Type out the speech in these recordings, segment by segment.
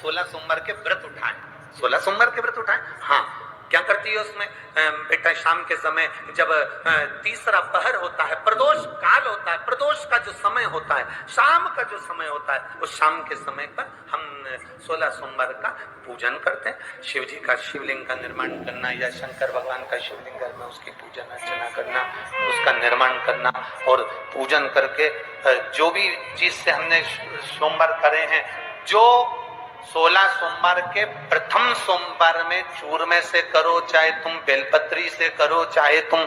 16 सोमवार के व्रत उठाए। 16 सोमवार के व्रत उठाए। हाँ, क्या करती है उसमें बेटा, शाम के समय जब तीसरा पहर होता है, प्रदोष काल होता है, प्रदोष का जो समय होता है, शाम का जो समय होता है, उस शाम के समय पर हम 16 सोमवार का पूजन करते हैं। शिव जी का शिवलिंग का निर्माण करना या शंकर भगवान का शिवलिंग घर में उसकी पूजन अर्चना करना, उसका निर्माण करना और पूजन करके जो भी चीज से हमने सोमवार करे हैं, जो 16 सोमवार के प्रथम सोमवार में चूरमे से करो, चाहे तुम बेलपत्री से करो, चाहे तुम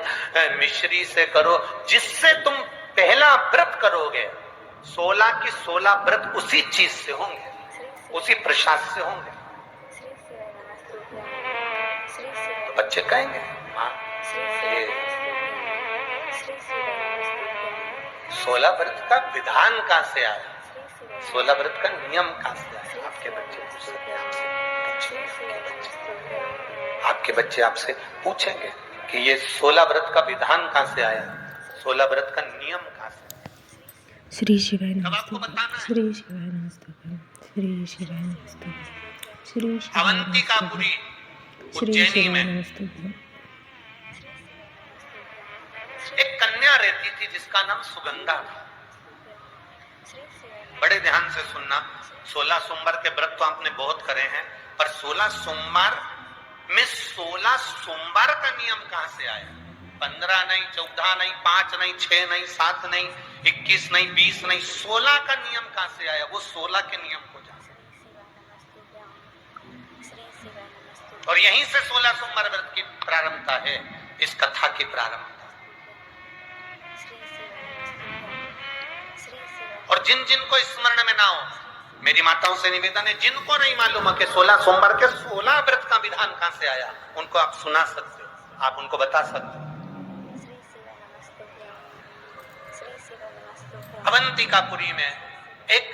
मिश्री से करो, जिससे तुम पहला व्रत करोगे, 16 की 16 व्रत उसी चीज से होंगे, उसी प्रसाद से होंगे। तो बच्चे कहेंगे हाँ, ये 16 व्रत का विधान कहां से आया, 16 व्रत का नियम कहां से आया? आपके बच्चे आपके बच्चे आपसे पूछेंगे कि ये 16 व्रत का विधान कहां से आया, 16 व्रत का नियम कहां से आया? श्री शिवाय आपको बताना है। श्री शिवाय नमस्तुभ्यं, श्री शिवाय नमस्तुभ्यं, श्री शिवाय अवंतिकापुरी श्री उज्जैनी शिवाय में नमस्तुभ्यं। एक कन्या रहती थी जिसका नाम सुगंधा था। बड़े ध्यान से सुनना, 16 सोमवार के व्रत तो आपने बहुत करे हैं, पर 16 सोमवार में 16 सोमवार का नियम कहां से आया? 15 नहीं, 14 नहीं, 5 नहीं, 6 नहीं, 7 नहीं, 21 नहीं, 20 नहीं, 16 का नियम कहां से आया? वो 16 के नियम को जान। और यहीं से 16 सोमवार व्रत की प्रारंभता है, इस कथा की प्रारंभता। और जिन जिन को स्मरण में ना हो, मेरी माताओं से निवेदन है, जिनको नहीं मालूम है कि 16 सोमवार के 16 व्रत का विधान कहां से आया, उनको आप सुना सकते हो, आप उनको बता सकते हो। अवंतिकापुरी में एक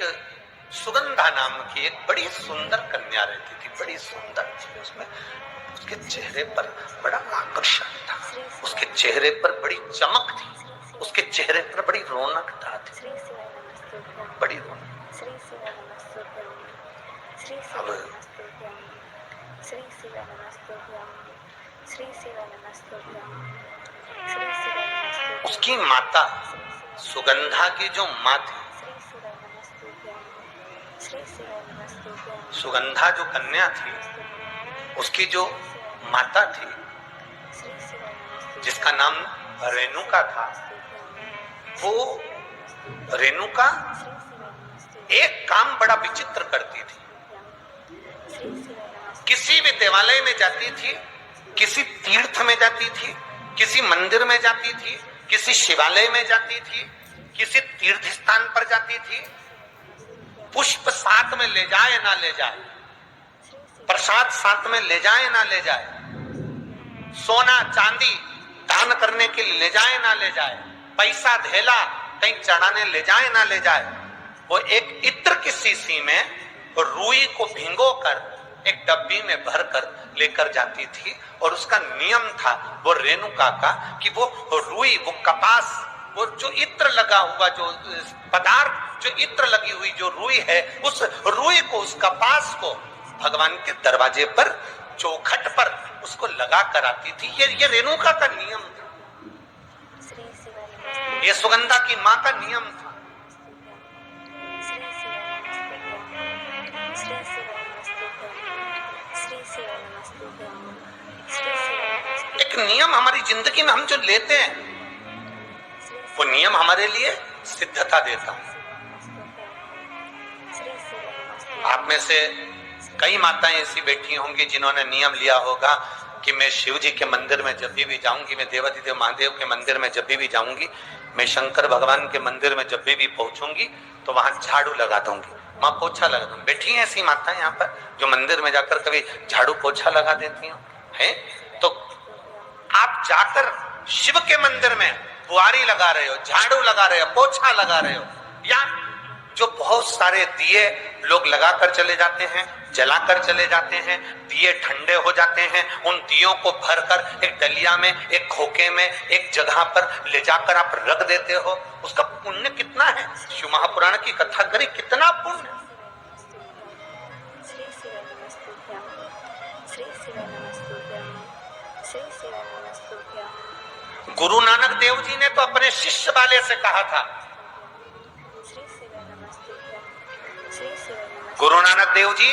सुगंधा नाम की एक बड़ी सुंदर कन्या रहती थी, बड़ी सुंदर थी। उसमें उसके चेहरे पर बड़ा आकर्षण था, उसके चेहरे पर बड़ी चमक थी, उसके चेहरे पर बड़ी रौनकता थी, बड़ी रौनक। अब उसकी माता, सुगंधा की जो माँ थी, सुगंधा जो कन्या थी, उसकी जो माता थी, जिसका नाम रेणुका था, वो रेणुका एक काम बड़ा विचित्र करती थी। किसी भी देवालय में जाती थी, किसी तीर्थ में जाती थी, किसी मंदिर में जाती थी, किसी शिवालय में जाती थी, किसी तीर्थ स्थान पर जाती थी, पुष्प साथ में ले जाए ना ले जाए, प्रसाद साथ में ले जाए ना ले जाए, सोना चांदी दान करने के लिए ले जाए ना ले जाए, पैसा धेला कहीं चढ़ाने ले जाए ना ले जाए, वो एक इत्र की शीशी में रुई को भिगोकर एक डब्बी में भरकर लेकर जाती थी। और उसका नियम था वो रेणुका का कि वो रुई, वो कपास, वो जो इत्र लगा हुआ, जो पदार्थ, जो इत्र लगी हुई जो रुई है, उस रुई को, उस कपास को भगवान के दरवाजे पर, चौखट पर उसको लगा कर आती थी। ये रेणुका का नियम था, ये सुगंधा की माँ का नियम था। एक नियम हमारी जिंदगी में हम जो लेते हैं, वो नियम हमारे लिए सिद्धता देता है। आप में से कई माताएं ऐसी बैठी होंगी जिन्होंने नियम लिया होगा कि मैं शिव जी के मंदिर में जब भी जाऊंगी, मैं देवाधिदेव महादेव के मंदिर में जब भी जाऊंगी, मैं शंकर भगवान के मंदिर में जब भी पहुंचूंगी तो वहां झाड़ू लगा दूंगी, माँ पोछा लगा दूंगी। बैठी हैं ऐसी माताएं यहाँ पर जो मंदिर में जाकर कभी झाड़ू पोछा लगा देती हो, है? तो आप जाकर शिव के मंदिर में बुआरी लगा रहे हो, झाड़ू लगा रहे हो, पोछा लगा रहे हो, या जो बहुत सारे दिए लोग लगाकर चले जाते हैं, जलाकर चले जाते हैं, दिए ठंडे हो जाते हैं, उन दियों को भरकर एक डलिया में, एक खोखे में, एक जगह पर ले जाकर आप रख देते हो, उसका पुण्य कितना है? शिव महापुराण की कथा करी, कितना पुण्य। नमस्तुभ्यं श्री शिव नमस्तुभ्यं श्री शिव नमस्तुभ्यं गुरु नानक देव जी ने तो अपने शिष्य वाले से कहा था, श्री शिव नमस्तुभ्यं श्री शिव नमस्तुभ्यं गुरु नानक देव जी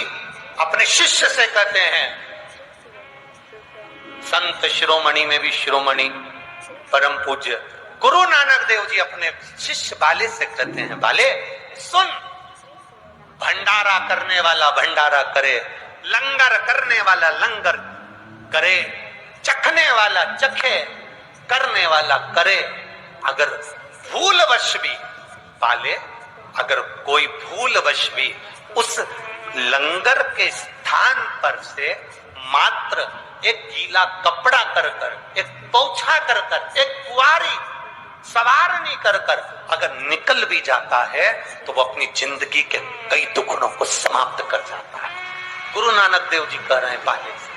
अपने शिष्य से कहते हैं, संत शिरोमणि में भी शिरोमणि परम पूज्य गुरु नानक देव जी अपने शिष्य बाले से कहते हैं, बाले सुन, भंडारा करने वाला भंडारा करे, लंगर करने वाला लंगर करे, चखने वाला चखे, करने वाला करे। अगर भूलवश भी बाले, अगर कोई भूलवश भी उस लंगर के स्थान पर से मात्र एक गीला कपड़ा कर कर, एक पोछा कर कर, एक कुआरी सवारनी कर कर अगर निकल भी जाता है तो वो अपनी जिंदगी के कई दुखों को समाप्त कर जाता है। गुरु नानक देव जी कह रहे हैं बाले से,